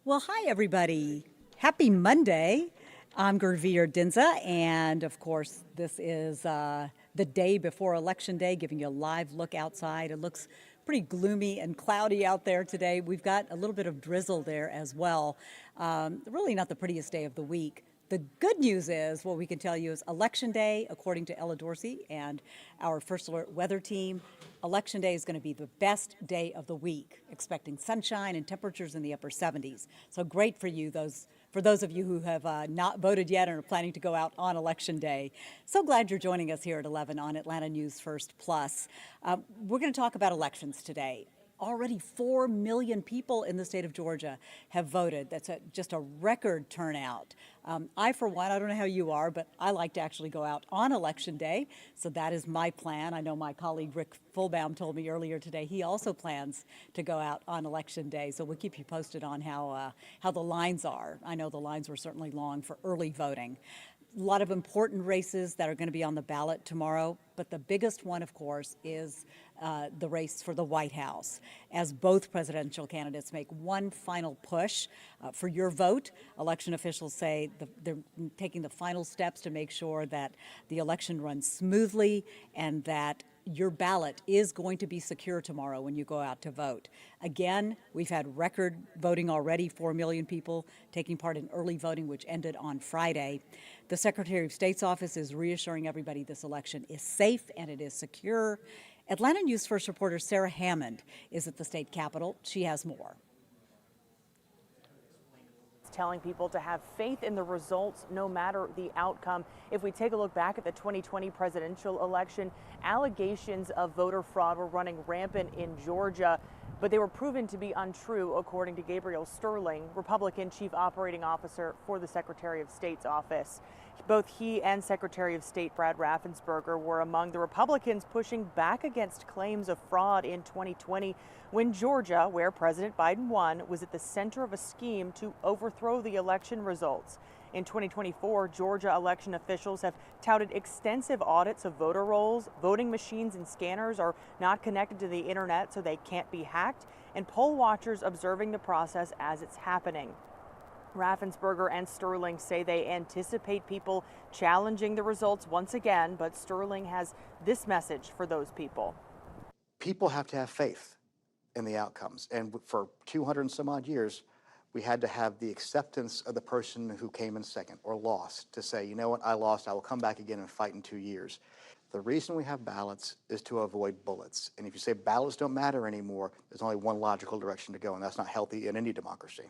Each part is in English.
Well, hi, everybody. Happy Monday. I'm Gurveer Dinza, and of course, this is the day before Election Day, giving you a live look outside. It looks pretty gloomy and cloudy out there today. We've got a little bit of drizzle there as well. Really not the prettiest day of the week. The good news is, what we can tell you is Election Day, according to Ella Dorsey and our First Alert weather team, Election Day is going to be the best day of the week, expecting sunshine and temperatures in the upper 70s. So great for you, for those of you who have not voted yet and are planning to go out on Election Day. So glad you're joining us here at 11 on Atlanta News First Plus. We're going to talk about elections today. Already 4 million people in the state of Georgia have voted. That's just a record turnout. I, for one, I don't know how you are, but I like to actually go out on Election Day, so that is my plan. I know my colleague Rick Fulbaum told me earlier today he also plans to go out on Election Day, so we'll keep you posted on how the lines are. I know the lines were certainly long for early voting. A lot of important races that are going to be on the ballot tomorrow, but the biggest one, of course, is the race for the White House, as both presidential candidates make one final push for your vote. Election officials say they're taking the final steps to make sure that the election runs smoothly and that your ballot is going to be secure tomorrow when you go out to vote. Again, we've had record voting already, 4 million people taking part in early voting, which ended on Friday. The Secretary of State's office is reassuring everybody this election is safe and it is secure. Atlanta News First reporter Sarah Hammond is at the state capitol. She has more. Telling people to have faith in the results no matter the outcome. If we take a look back at the 2020 presidential election, allegations of voter fraud were running rampant in Georgia, but they were proven to be untrue, according to Gabriel Sterling, Republican Chief Operating Officer for the Secretary of State's office. Both he and Secretary of State Brad Raffensperger were among the Republicans pushing back against claims of fraud in 2020 when Georgia, where President Biden won, was at the center of a scheme to overthrow the election results. In 2024, Georgia election officials have touted extensive audits of voter rolls. Voting machines and scanners are not connected to the internet, so they can't be hacked, and poll watchers observing the process as it's happening. Raffensperger and Sterling say they anticipate people challenging the results once again, but Sterling has this message for those people. People have to have faith in the outcomes. And for 200 and some odd years, we had to have the acceptance of the person who came in second or lost to say, you know what, I lost, I will come back again and fight in 2 years. The reason we have ballots is to avoid bullets. And if you say ballots don't matter anymore, there's only one logical direction to go, and that's not healthy in any democracy.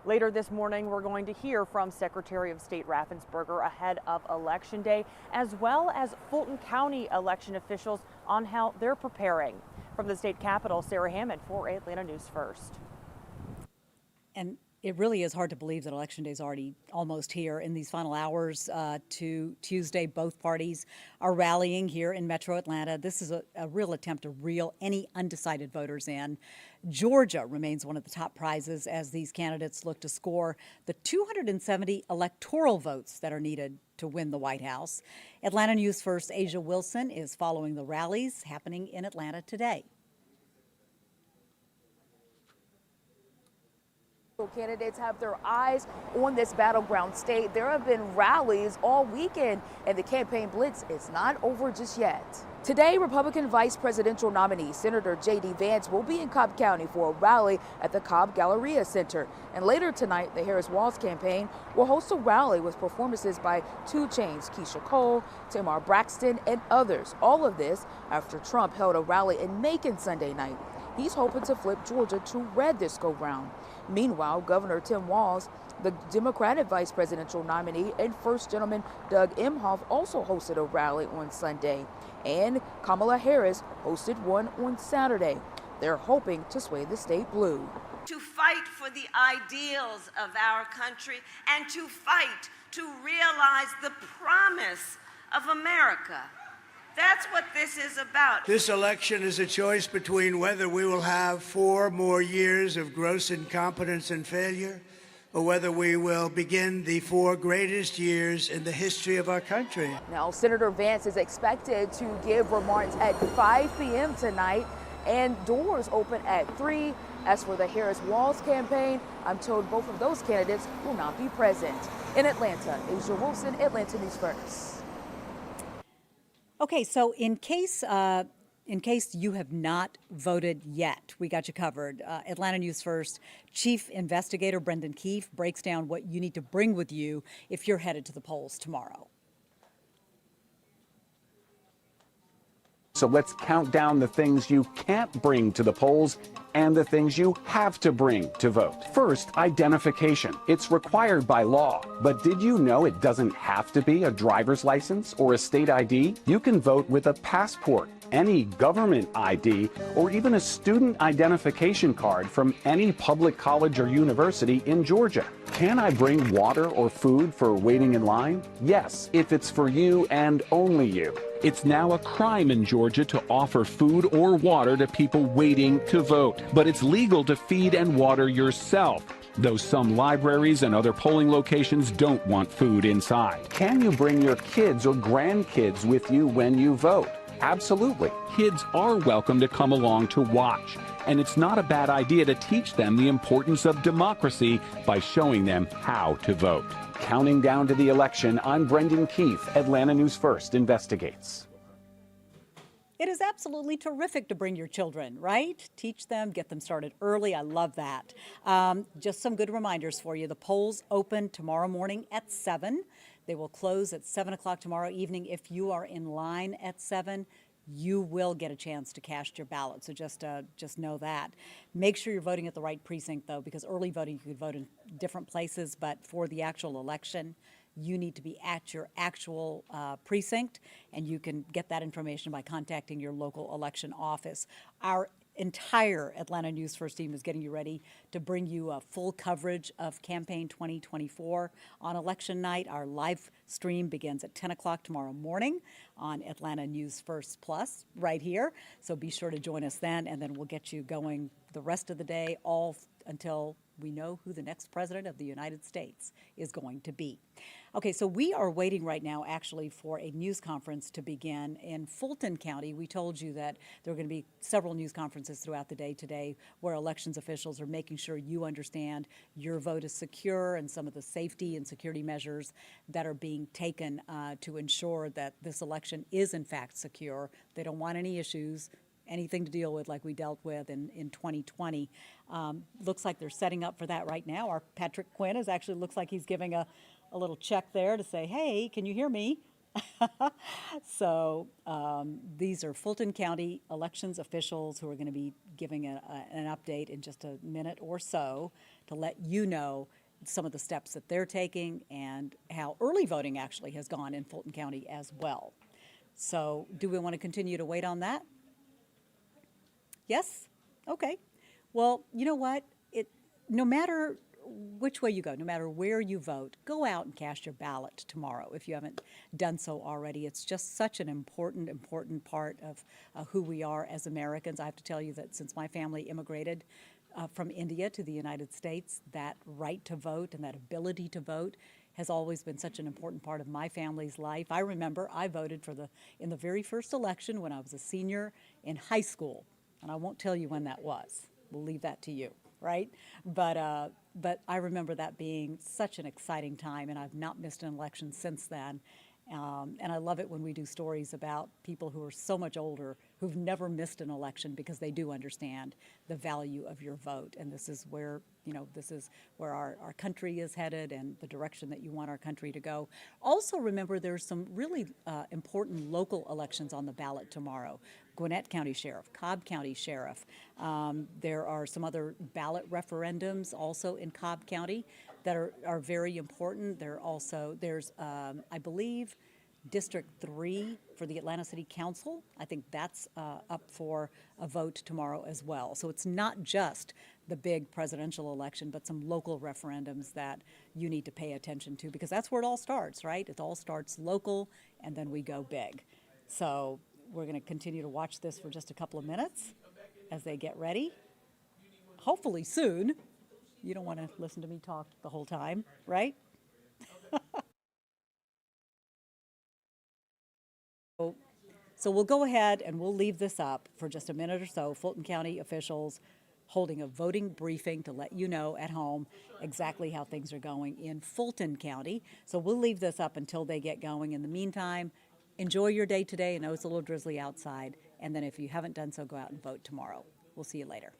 Later this morning, we're going to hear from Secretary of State Raffensperger ahead of Election Day, as well as Fulton County election officials on how they're preparing. From the state capitol, Sarah Hammond for Atlanta News First. And it really is hard to believe that Election Day is already almost here. In these final hours to Tuesday, both parties are rallying here in Metro Atlanta. This is a real attempt to reel any undecided voters in. Georgia remains one of the top prizes as these candidates look to score the 270 electoral votes that are needed to win the White House. Atlanta News First Asia Wilson is following the rallies happening in Atlanta today. Candidates have their eyes on this battleground state. There have been rallies all weekend, and the campaign blitz is not over just yet. Today, Republican Vice Presidential nominee Senator J.D. Vance will be in Cobb County for a rally at the Cobb Galleria Center. And later tonight, the Harris-Walz campaign will host a rally with performances by 2 Chainz, Keisha Cole, Tamar Braxton, and others. All of this after Trump held a rally in Macon Sunday night. He's hoping to flip Georgia to red this go-round. Meanwhile, Governor Tim Walz, the Democratic vice presidential nominee, and First Gentleman Doug Emhoff also hosted a rally on Sunday. And Kamala Harris hosted one on Saturday. They're hoping to sway the state blue. To fight for the ideals of our country and to fight to realize the promise of America. That's what this is about. This election is a choice between whether we will have 4 more years of gross incompetence and failure, or whether we will begin the 4 greatest years in the history of our country. Now, Senator Vance is expected to give remarks at 5 p.m. tonight, and doors open at 3. As for the Harris-Walz campaign, I'm told both of those candidates will not be present. In Atlanta, Asia Wilson, Atlanta News First. Okay, so in case you have not voted yet, we got you covered. Atlanta News First Chief Investigator Brendan Keefe breaks down what you need to bring with you if you're headed to the polls tomorrow. So let's count down the things you can't bring to the polls and the things you have to bring to vote. First, identification. It's required by law. But did you know it doesn't have to be a driver's license or a state ID? You can vote with a passport, any government ID, or even a student identification card from any public college or university in Georgia. Can I bring water or food for waiting in line? Yes, if it's for you and only you. It's now a crime in Georgia to offer food or water to people waiting to vote, but it's legal to feed and water yourself, though some libraries and other polling locations don't want food inside. Can you bring your kids or grandkids with you when you vote? Absolutely. Kids are welcome to come along to watch, and it's not a bad idea to teach them the importance of democracy by showing them how to vote. Counting down to the election, I'm Brendan Keefe. Atlanta News First investigates. It is absolutely terrific to bring your children, right? Teach them, get them started early. I love that. Just some good reminders for you. The polls open tomorrow morning at 7. They will close at 7 o'clock tomorrow evening. If you are in line at 7, you will get a chance to cast your ballot. So just know that. Make sure you're voting at the right precinct, though, because early voting, you could vote in different places, but for the actual election, you need to be at your actual precinct, and you can get that information by contacting your local election office. Our entire Atlanta News First team is getting you ready to bring you a full coverage of Campaign 2024 on election night. Our live stream begins at 10 o'clock tomorrow morning on Atlanta News First Plus right here. So be sure to join us then, and then we'll get you going the rest of the day, all until we know who the next president of the United States is going to be. Okay, so we are waiting right now actually for a news conference to begin in Fulton County. We told you that there are going to be several news conferences throughout the day today where elections officials are making sure you understand your vote is secure and some of the safety and security measures that are being taken to ensure that this election is in fact secure. They don't want any issues, anything to deal with like we dealt with in 2020. Looks like they're setting up for that right now. Our Patrick Quinn looks like he's giving a little check there to say, hey, can you hear me? So these are Fulton County elections officials who are going to be giving an update in just a minute or so to let you know some of the steps that they're taking and how early voting actually has gone in Fulton County as well. So do we want to continue to wait on that? Yes? Okay. Well, you know what? No matter which way you go, no matter where you vote, go out and cast your ballot tomorrow if you haven't done so already. It's just such an important part of who we are as Americans. I have to tell you that since my family immigrated from India to the United States, that right to vote and that ability to vote has always been such an important part of my family's life. I remember I voted in the very first election when I was a senior in high school, and I won't tell you when that was. We'll leave that to you, right? But I remember that being such an exciting time, and I've not missed an election since then. And I love it when we do stories about people who are so much older who've never missed an election because they do understand the value of your vote. And this is where, our country is headed and the direction that you want our country to go. Also remember there's some really important local elections on the ballot tomorrow. Gwinnett County Sheriff, Cobb County Sheriff. There are some other ballot referendums also in Cobb County that are very important. There's I believe, District 3 for the Atlanta City Council. I think that's up for a vote tomorrow as well. So it's not just the big presidential election, but some local referendums that you need to pay attention to because that's where it all starts, right? It all starts local and then we go big. So we're going to continue to watch this for just a couple of minutes as they get ready. Hopefully soon. You don't want to listen to me talk the whole time, right? So we'll go ahead and we'll leave this up for just a minute or so. Fulton County officials holding a voting briefing to let you know at home exactly how things are going in Fulton County. So we'll leave this up until they get going. In the meantime, enjoy your day today. I know it's a little drizzly outside. And then if you haven't done so, go out and vote tomorrow. We'll see you later.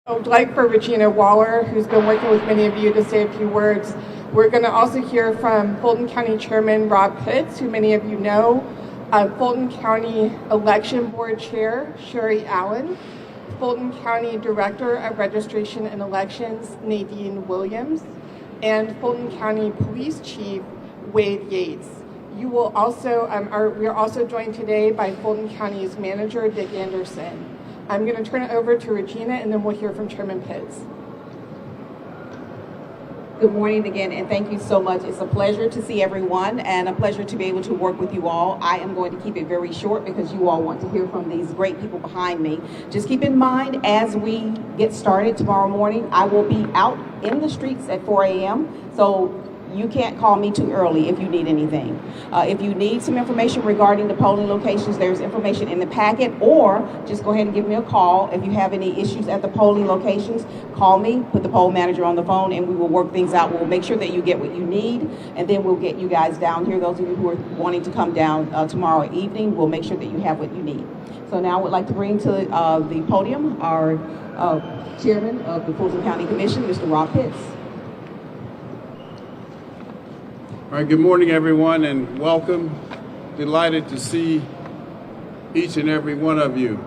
I would like for Regina Waller, who's been working with many of you, to say a few words. We're going to also hear from Fulton County Chairman Rob Pitts, who many of you know, Fulton County Election Board Chair Sherry Allen, Fulton County Director of Registration and Elections Nadine Williams, and Fulton County Police Chief Wade Yates. You will also, we are also joined today by Fulton County's Manager Dick Anderson. I'm going to turn it over to Regina, and then we'll hear from Chairman Pitts. Good morning again, and thank you so much. It's a pleasure to see everyone and a pleasure to be able to work with you all. I am going to keep it very short because you all want to hear from these great people behind me. Just keep in mind, as we get started tomorrow morning, I will be out in the streets at 4 a.m. So you can't call me too early if you need anything. If you need some information regarding the polling locations, there's information in the packet, or just go ahead and give me a call. If you have any issues at the polling locations, call me, put the poll manager on the phone, and we will work things out. We'll make sure that you get what you need, and then we'll get you guys down here. Those of you who are wanting to come down tomorrow evening, we'll make sure that you have what you need. So now I would like to bring to the podium our chairman of the Fulton County Commission, Mr. Rob Pitts. All right, good morning, everyone, and welcome. Delighted to see each and every one of you.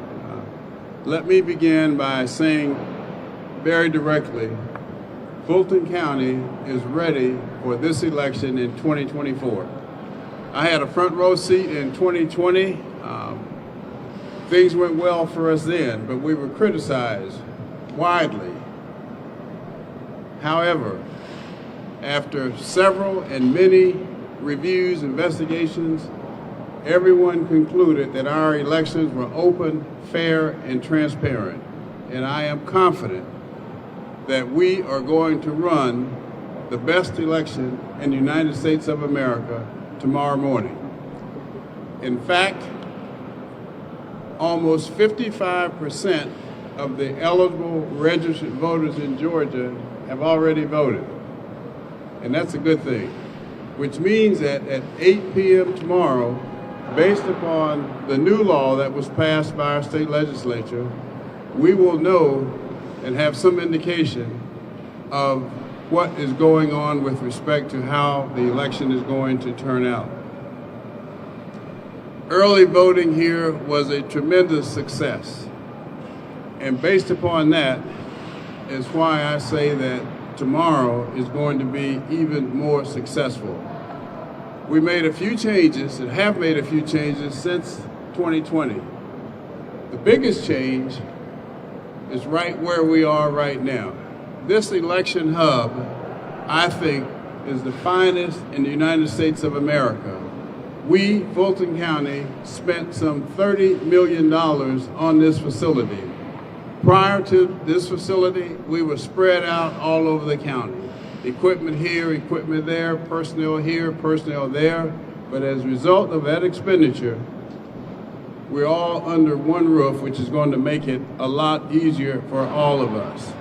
Let me begin by saying very directly, Fulton County is ready for this election in 2024. I had a front row seat in 2020. Things went well for us then, but we were criticized widely. However, after several and many reviews, investigations, everyone concluded that our elections were open, fair, and transparent. And I am confident that we are going to run the best election in the United States of America tomorrow morning. In fact, almost 55% of the eligible registered voters in Georgia have already voted. And that's a good thing, which means that at 8 p.m. tomorrow, based upon the new law that was passed by our state legislature, we will know and have some indication of what is going on with respect to how the election is going to turn out. Early voting here was a tremendous success. And based upon that is why I say that tomorrow is going to be even more successful. We made a few changes and have made a few changes since 2020. The biggest change is right where we are right now. This election hub, I think, is the finest in the United States of America. We, Fulton County, spent some $30 million on this facility. Prior to this facility, we were spread out all over the county. Equipment here, equipment there, personnel here, personnel there. But as a result of that expenditure, we're all under one roof, which is going to make it a lot easier for all of us.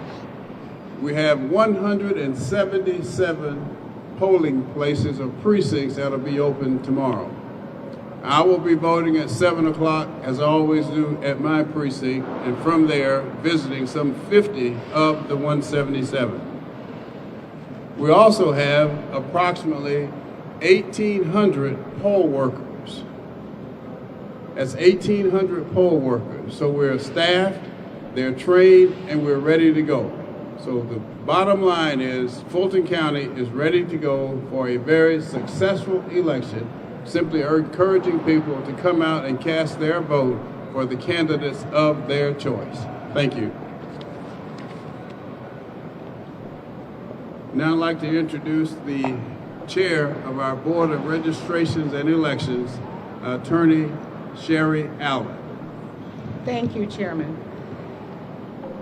We have 177 polling places or precincts that'll be open tomorrow. I will be voting at 7 o'clock, as I always do, at my precinct, and from there, visiting some 50 of the 177. We also have approximately 1,800 poll workers. That's 1,800 poll workers. So we're staffed, they're trained, and we're ready to go. So the bottom line is Fulton County is ready to go for a very successful election, simply encouraging people to come out and cast their vote for the candidates of their choice. Thank you. Now I'd like to introduce the chair of our Board of Registrations and Elections, Attorney Sherry Allen. Thank you, Chairman.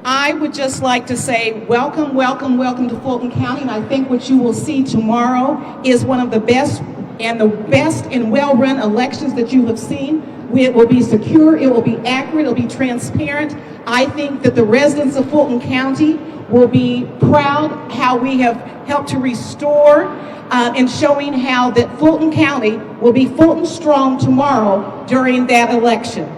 I would just like to say welcome, welcome, welcome to Fulton County, and I think what you will see tomorrow is one of the best and well-run elections that you have seen. It will be secure, it will be accurate, it will be transparent. I think that the residents of Fulton County will be proud how we have helped to restore and showing how that Fulton County will be Fulton strong tomorrow during that election.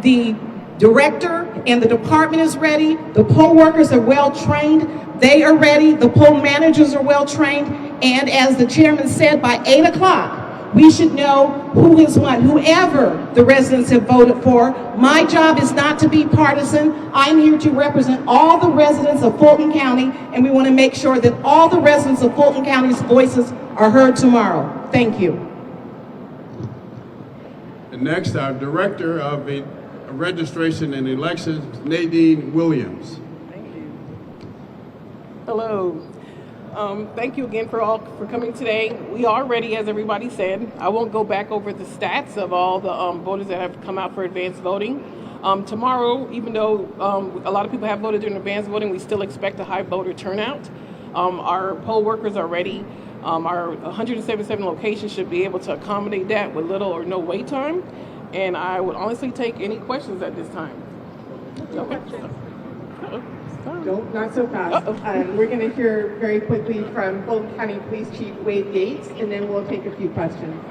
The director and the department is ready. The poll workers are well trained. They are ready. The poll managers are well trained. And as the chairman said, by 8 o'clock, we should know who has won, whoever the residents have voted for. My job is not to be partisan. I'm here to represent all the residents of Fulton County, and we want to make sure that all the residents of Fulton County's voices are heard tomorrow. Thank you. And next, our Director of Registration and Elections, Nadine Williams. Thank you. Hello. Thank you again for coming today. We are ready, as everybody said. I won't go back over the stats of all the voters that have come out for advanced voting. Tomorrow, even though a lot of people have voted during advanced voting, we still expect a high voter turnout. Our poll workers are ready. Our 177 locations should be able to accommodate that with little or no wait time. And I would honestly take any questions at this time. Okay. Nope, not so fast. We're going to hear very quickly from Fulton County Police Chief Wade Gates, and then we'll take a few questions.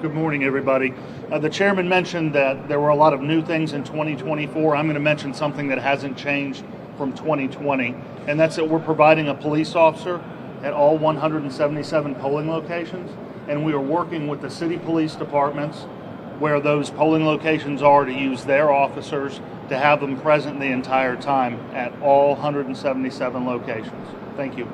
Good morning, everybody. The chairman mentioned that there were a lot of new things in 2024. I'm going to mention something that hasn't changed from 2020, and that's that we're providing a police officer at all 177 polling locations, and we are working with the city police departments where those polling locations are to use their officers to have them present the entire time at all 177 locations. Thank you.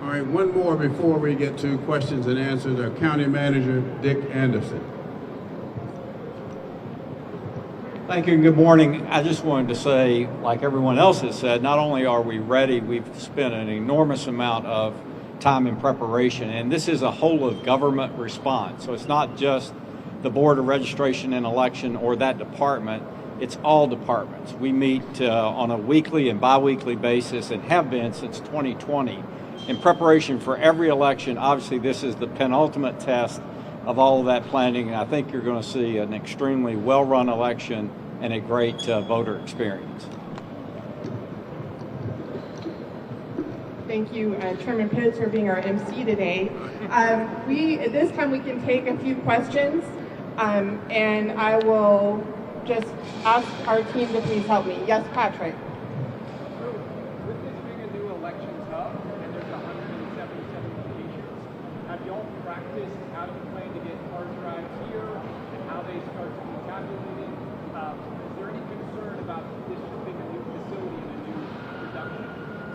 All right, one more before we get to questions and answers. Our County Manager, Dick Anderson. Thank you and good morning. I just wanted to say, like everyone else has said, not only are we ready, we've spent an enormous amount of time in preparation, and this is a whole of government response. So it's not just the Board of Registration and Election or that department, it's all departments. We meet on a weekly and bi-weekly basis and have been since 2020 in preparation for every election. Obviously, this is the penultimate test of all of that planning, and I think you're going to see an extremely well-run election and a great voter experience. Thank you, Chairman Pitts, for being our MC today. At this time we can take a few questions, and I will just ask our team to please help me. Yes, Patrick. So, with this being a new elections hub, and there's 177 locations, have y'all practiced how you plan to get hard drives here and how they start to be calculated? Is there any concern about this just being a new facility and a new production?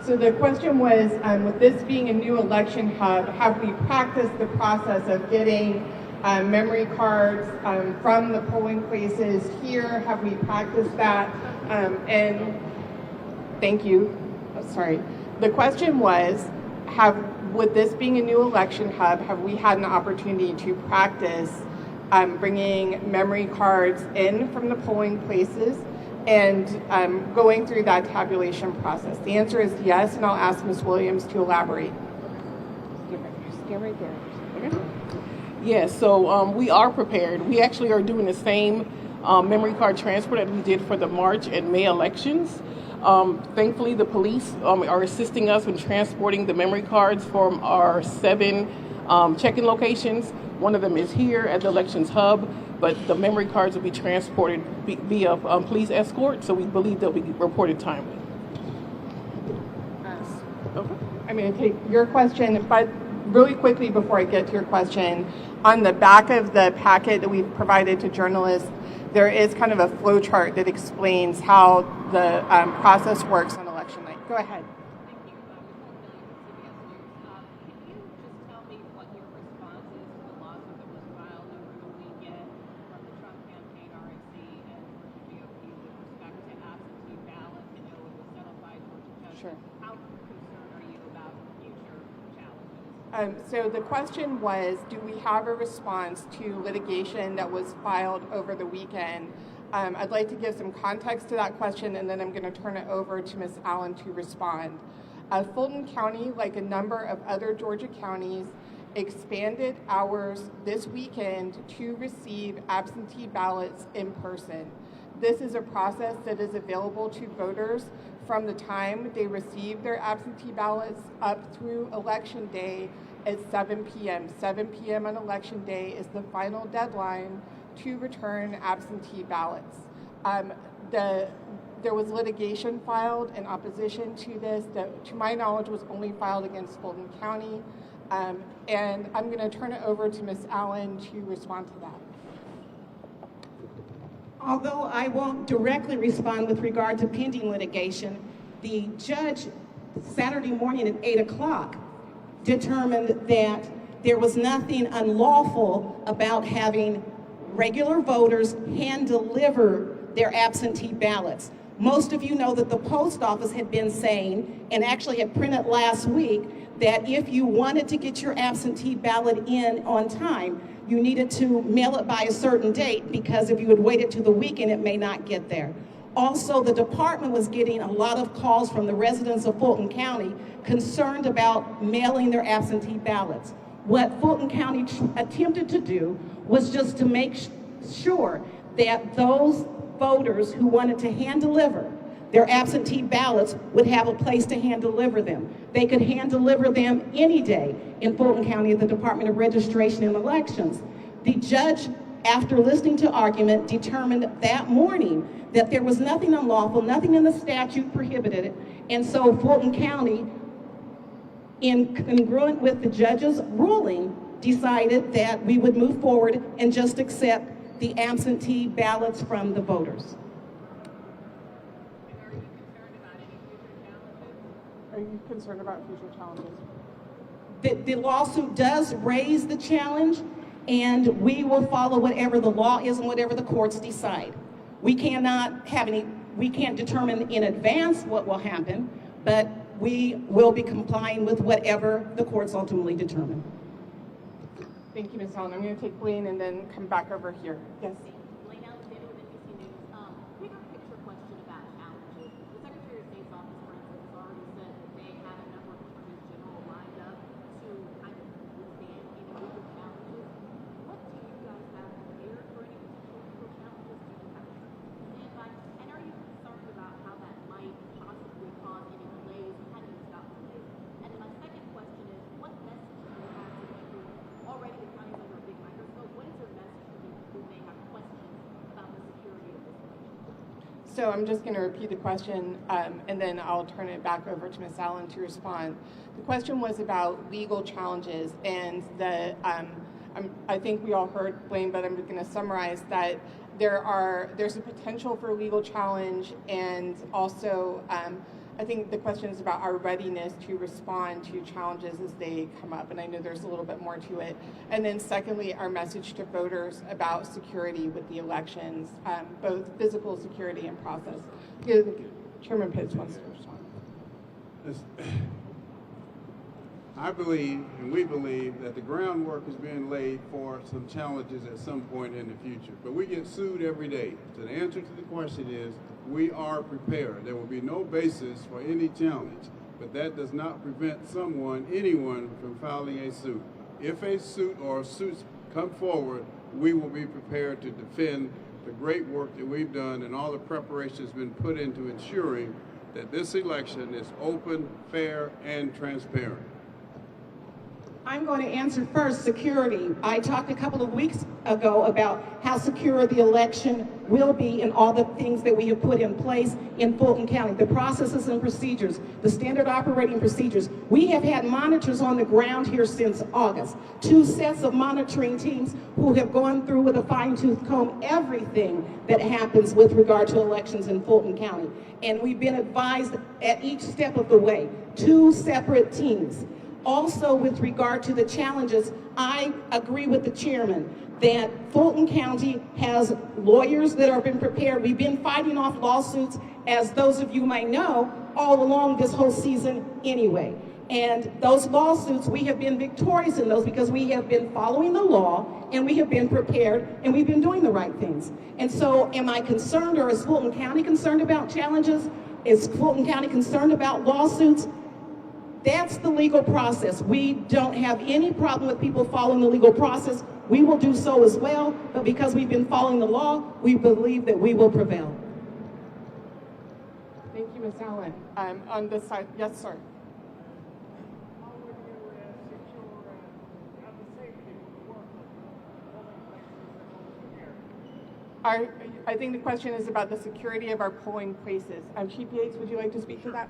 So the question was, with this being a new election hub, have we practiced the process of getting memory cards from the polling places here? Have we practiced that? And thank you. Oh, sorry. The question was, with this being a new election hub, have we had an opportunity to practice bringing memory cards in from the polling places and going through that tabulation process? The answer is yes, and I'll ask Ms. Williams to elaborate. Stand right there. Okay. Yes, so we are prepared. We actually are doing the same memory card transfer that we did for the March and May elections. Thankfully, the police are assisting us in transporting the memory cards from our 7 check-in locations. One of them is here at the elections hub, but the memory cards will be transported via police escort, so we believe they'll be reported timely. Okay. I'm going to take your question, but really quickly before I get to your question, on the back of the packet that we've provided to journalists, there is kind of a flow chart that explains how the process works on election night. Go ahead. So the question was, do we have a response to litigation that was filed over the weekend? I'd like to give some context to that question, and then I'm going to turn it over to Ms. Allen to respond. Fulton County, like a number of other Georgia counties, expanded hours this weekend to receive absentee ballots in person. This is a process that is available to voters from the time they receive their absentee ballots up through Election Day at 7 p.m. 7 p.m. on Election Day is the final deadline to return absentee ballots. There was litigation filed in opposition to this that, to my knowledge, was only filed against Fulton County. And I'm going to turn it over to Ms. Allen to respond to that. Although I won't directly respond with regard to pending litigation, the judge Saturday morning at 8 o'clock determined that there was nothing unlawful about having regular voters hand deliver their absentee ballots. Most of you know that the post office had been saying, and actually had printed last week, that if you wanted to get your absentee ballot in on time, you needed to mail it by a certain date, because if you had waited to the weekend, it may not get there. Also, the department was getting a lot of calls from the residents of Fulton County concerned about mailing their absentee ballots. What Fulton County attempted to do was just to make sure that those voters who wanted to hand deliver their absentee ballots would have a place to hand deliver them. They could hand deliver them any day in Fulton County at the Department of Registration and Elections. The judge, after listening to argument, determined that morning that there was nothing unlawful, nothing in the statute prohibited it, and so Fulton County, in congruent with the judge's ruling, decided that we would move forward and just accept the absentee ballots from the voters. Are you concerned about future challenges? The lawsuit does raise the challenge, and we will follow whatever the law is and whatever the courts decide. We can't determine in advance what will happen, but we will be complying with whatever the courts ultimately determine. Thank you, Ms. Allen. I'm going to take Blaine and then come back over here. Yes. Blaine Alexander with NBC News. Bigger picture question about challenges. The Secretary of State's office, for instance, has already said that they have a number of attorneys general lined up to kind of withstand any legal challenges. What do you guys have prepared for any potential legal challenges? Do you have a standby? And are you concerned about how that might possibly cause any delays? How do you stop delays? And then my second question is, what message do you have to people already the county's under a big microscope? What is your message to people who may have questions about the security of this election? So I'm just going to repeat the question, and then I'll turn it back over to Ms. Allen to respond. The question was about legal challenges, and I think we all heard Blaine, but I'm going to summarize that there's a potential for a legal challenge, and also I think the question is about our readiness to respond to challenges as they come up, and I know there's a little bit more to it. And then secondly, our message to voters about security with the elections, both physical security and process. Chairman Pitts wants to respond. I believe, and we believe, that the groundwork is being laid for some challenges at some point in the future. But we get sued every day. So the answer to the question is, we are prepared. There will be no basis for any challenge, but that does not prevent anyone from filing a suit. If a suit or suits come forward, we will be prepared to defend the great work that we've done and all the preparations been put into ensuring that this election is open, fair, and transparent. I'm going to answer first security. I talked a couple of weeks ago about how secure the election will be and all the things that we have put in place in Fulton County, the processes and procedures, the standard operating procedures. We have had monitors on the ground here since August, 2 sets of monitoring teams who have gone through with a fine-tooth comb everything that happens with regard to elections in Fulton County. And we've been advised at each step of the way, 2 separate teams. Also, with regard to the challenges, I agree with the chairman that Fulton County has lawyers that have been prepared. We've been fighting off lawsuits, as those of you might know, all along this whole season anyway. And those lawsuits, we have been victorious in those because we have been following the law and we have been prepared and we've been doing the right things. And so am I concerned, or is Fulton County concerned about challenges? Is Fulton County concerned about lawsuits? That's the legal process. We don't have any problem with people following the legal process. We will do so as well, but because we've been following the law, we believe that we will prevail. Thank you, Ms. Allen. On this side, yes, sir. How would you secure and have the safety of the work of polling places that are here? I think the question is about the security of our polling places. Chief Yates, would you like to speak to that?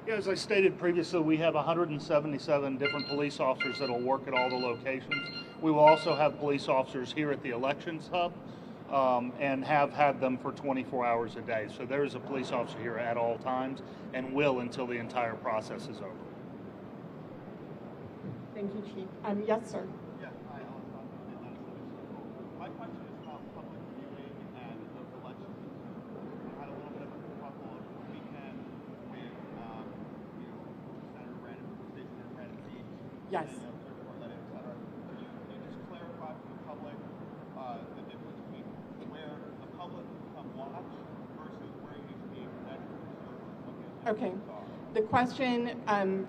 Yeah, as I stated previously, we have 177 different police officers that will work at all the locations. We will also have police officers here at the elections hub and have had them for 24 hours a day. So there is a police officer here at all times and will until the entire process is over. Thank you, Chief. Yes, sir. Yeah, my question is about public viewing and those elections. We had a little bit of a kerfuffle over the weekend when, Senator Brandon from the state Senator Brandon seat. Yes. And search warrant let in, et cetera. Can you just clarify for the public the difference between where the public can come watch versus where you need to be credentialed observers? Okay. The question,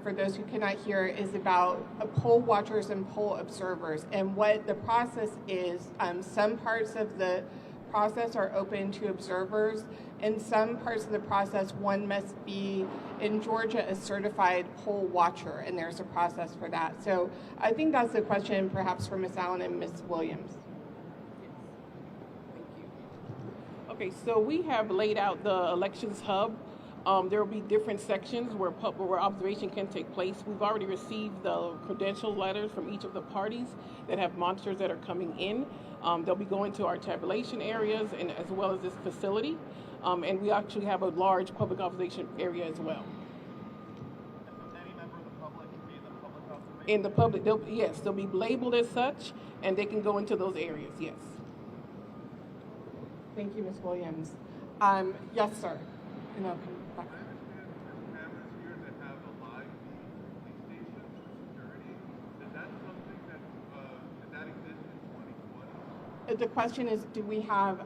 for those who cannot hear, is about poll watchers and poll observers. And what the process is, some parts of the process are open to observers. In some parts of the process, one must be, in Georgia, a certified poll watcher, and there's a process for that. So I think that's the question perhaps for Ms. Allen and Ms. Williams. Okay, so we have laid out the elections hub. There will be different sections where observation can take place. We've already received the credential letters from each of the parties that have monitors that are coming in. They'll be going to our tabulation areas and as well as this facility. And we actually have a large public observation area as well. Any member of the public can be in the public observation? In the public, yes, they'll be labeled as such, and they can go into those areas, yes. Thank you, Ms. Williams. Yes, sir. And I'll come back. The question is, do we have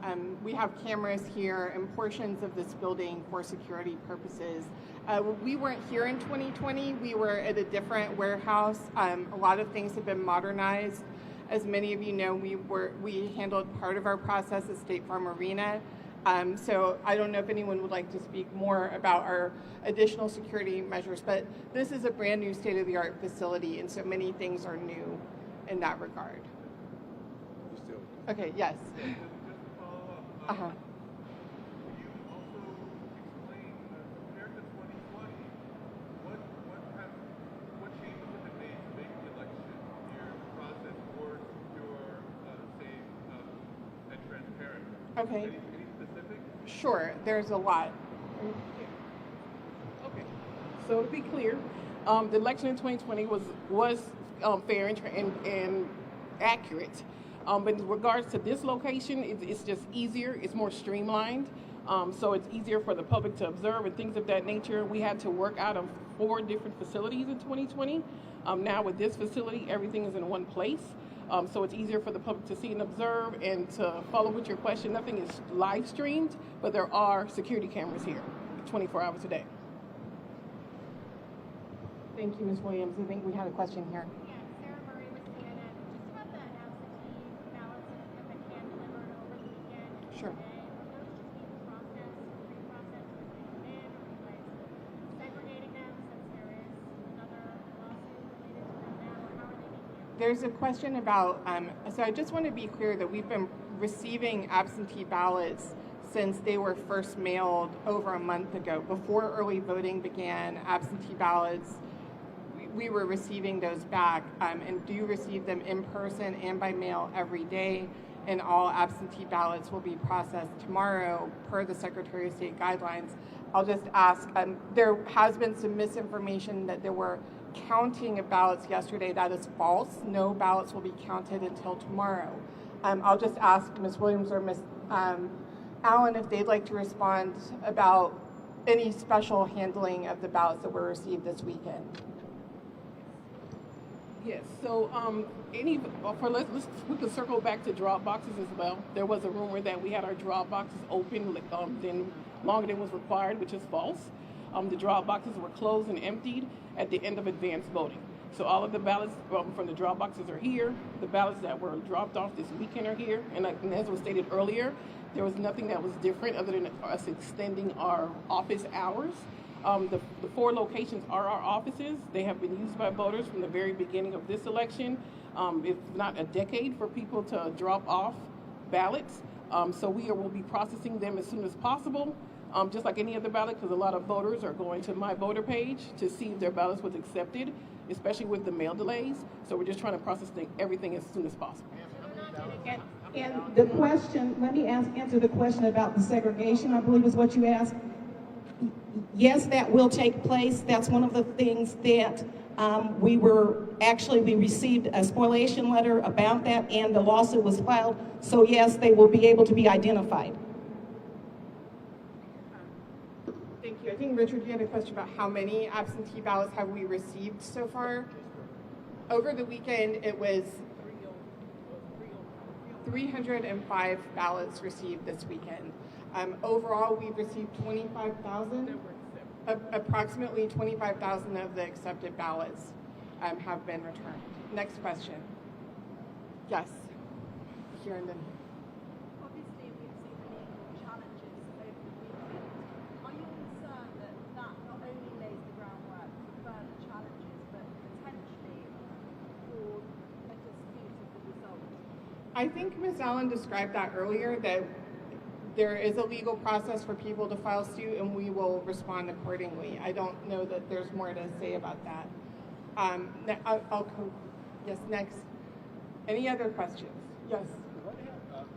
cameras here in portions of this building for security purposes? We weren't here in 2020. We were at a different warehouse. A lot of things have been modernized. As many of you know, we handled part of our process at State Farm Arena. So I don't know if anyone would like to speak more about our additional security measures, but this is a brand new state-of-the-art facility, and so many things are new in that regard. Okay, yes. Just to follow up, can you also explain, compared to 2020, what changes have been made to make the election year process more secure, safe, and transparent? Okay. Any specific? Sure, there's a lot. Okay, so to be clear, the election in 2020 was fair and accurate. But in regards to this location, it's just easier, it's more streamlined. So it's easier for the public to observe and things of that nature. We had to work out of 4 different facilities in 2020. Now with this facility, everything is in one place. So it's easier for the public to see and observe. And to follow with your question, nothing is live streamed, but there are security cameras here 24 hours a day. Thank you, Ms. Williams. I think we had a question here. Sure. There's a question about, so I just want to be clear that we've been receiving absentee ballots since they were first mailed over a month ago. Before early voting began, absentee ballots, we were receiving those back and do receive them in person and by mail every day. And all absentee ballots will be processed tomorrow per the Secretary of State guidelines. I'll just ask, there has been some misinformation that there were counting of ballots yesterday. That is false. No ballots will be counted until tomorrow. I'll just ask Ms. Williams or Ms. Allen if they'd like to respond about any special handling of the ballots that were received this weekend. Yes, so we can circle back to drop boxes as well. There was a rumor that we had our drop boxes open longer than was required, which is false. The drop boxes were closed and emptied at the end of advanced voting. So all of the ballots from the drop boxes are here. The ballots that were dropped off this weekend are here. And as was stated earlier, there was nothing that was different other than us extending our office hours. The 4 locations are our offices. They have been used by voters from the very beginning of this election. It's not a decade for people to drop off ballots. So will be processing them as soon as possible, just like any other ballot, because a lot of voters are going to my voter page to see if their ballots was accepted, especially with the mail delays. So we're just trying to process everything as soon as possible. And the question, let me answer the question about the segregation, I believe is what you asked. Yes, that will take place. That's one of the things that we received a spoliation letter about that, and the lawsuit was filed. So yes, they will be able to be identified. Thank you. I think, Richard, you had a question about how many absentee ballots have we received so far. Over the weekend, it was 305 ballots received this weekend. Overall, we've received 25,000. Approximately 25,000 of the accepted ballots have been returned. Next question. Yes. Here and then. Obviously, we've seen many challenges over the weekend. Are you concerned that not only lays the groundwork for further challenges, but potentially for a dispute of the result? I think Ms. Allen described that earlier, that there is a legal process for people to file suit, and we will respond accordingly. I don't know that there's more to say about that. Yes, next. Any other questions? Yes.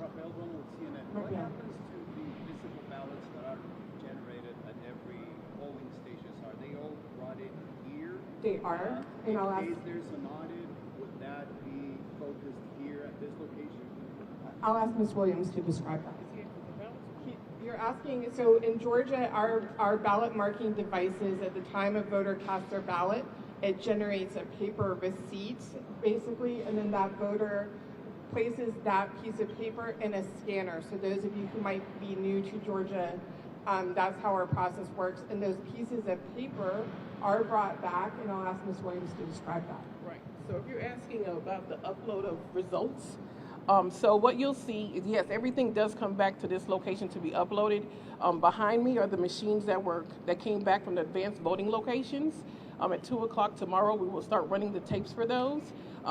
Rafael Donald with CNN. What happens to the physical ballots that are generated at every polling stations? Are they all brought in here? They are. And I'll ask. In case there's an audit, would that be focused here at this location? I'll ask Ms. Williams to describe that. You're asking, so in Georgia, our ballot marking devices, at the time a voter casts their ballot, it generates a paper receipt, basically, and then that voter places that piece of paper in a scanner. So those of you who might be new to Georgia, that's how our process works. And those pieces of paper are brought back, and I'll ask Ms. Williams to describe that. Right. So if you're asking about the upload of results, so what you'll see is, yes, everything does come back to this location to be uploaded. Behind me are the machines that came back from the advanced voting locations. At 2 o'clock tomorrow, we will start running the tapes for those.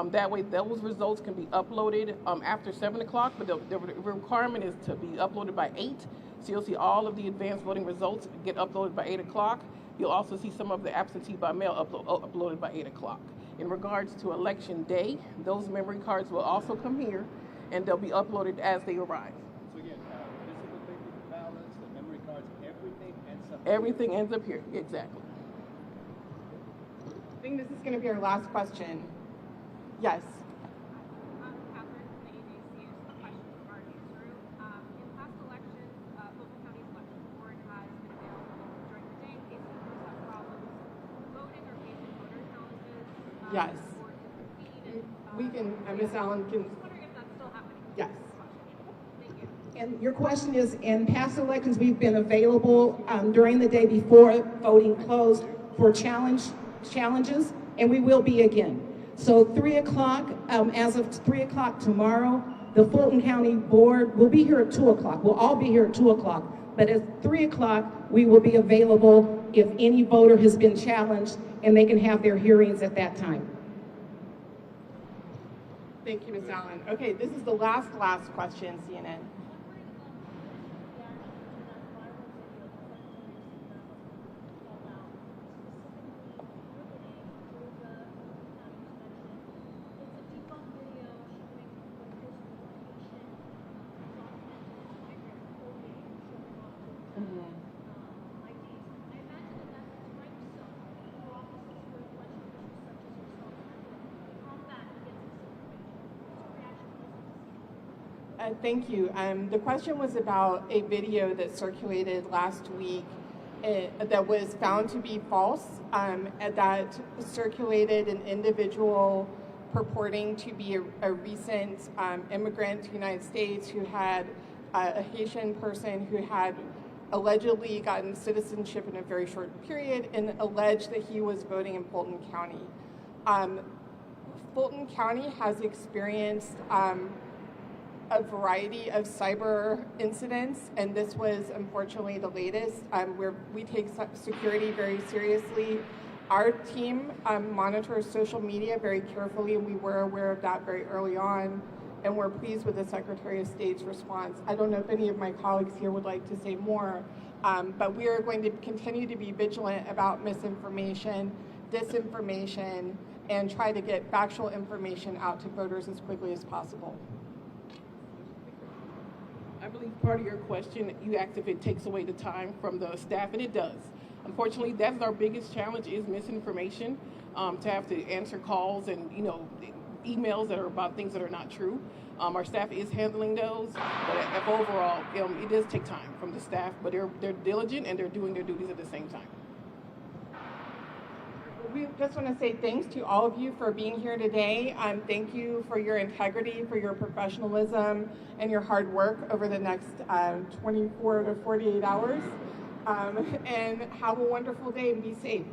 That way, those results can be uploaded after 7 o'clock, but the requirement is to be uploaded by 8. So you'll see all of the advanced voting results get uploaded by 8 o'clock. You'll also see some of the absentee by mail uploaded by 8 o'clock. In regards to election day, those memory cards will also come here, and they'll be uploaded as they arrive. So again, physical paper ballots, the memory cards, everything ends up here, exactly. I think this is going to be our last question. Yes. Catherine from the AJC. Just a question for our newsroom. In past elections, Fulton County's election board has been available during the day in case voters have problems voting or facing voter challenges. Yes. We can, Ms. Allen can. Just wondering if that's still happening. Yes. Thank you. And your question is, in past elections, we've been available during the day before voting closed for challenges, and we will be again. So 3 o'clock, as of 3 o'clock tomorrow, the Fulton County Board will be here at 2 o'clock. We'll all be here at 2 o'clock. But at 3 o'clock, we will be available if any voter has been challenged, and they can have their hearings at that time. Thank you, Ms. Allen. Okay, this is the last question, CNN. Thank you. The question was about a video that circulated last week that was found to be false, that circulated an individual purporting to be a recent immigrant to the United States who had a Haitian person who had allegedly gotten citizenship in a very short period and alleged that he was voting in Fulton County. Fulton County has experienced a variety of cyber incidents, and this was unfortunately the latest. We take security very seriously. Our team monitors social media very carefully, and we were aware of that very early on. and we're pleased with the Secretary of State's response. I don't know if any of my colleagues here would like to say more, but we are going to continue to be vigilant about misinformation, disinformation, and try to get factual information out to voters as quickly as possible. I believe part of your question, you asked if it takes away the time from the staff, and it does. Unfortunately, that's our biggest challenge is misinformation, to have to answer calls and, emails that are about things that are not true. Our staff is handling those, but overall, it does take time from the staff, but they're diligent and they're doing their duties at the same time. We just want to say thanks to all of you for being here today. Thank you for your integrity, for your professionalism, and your hard work over the next 24 to 48 hours. And have a wonderful day and be safe.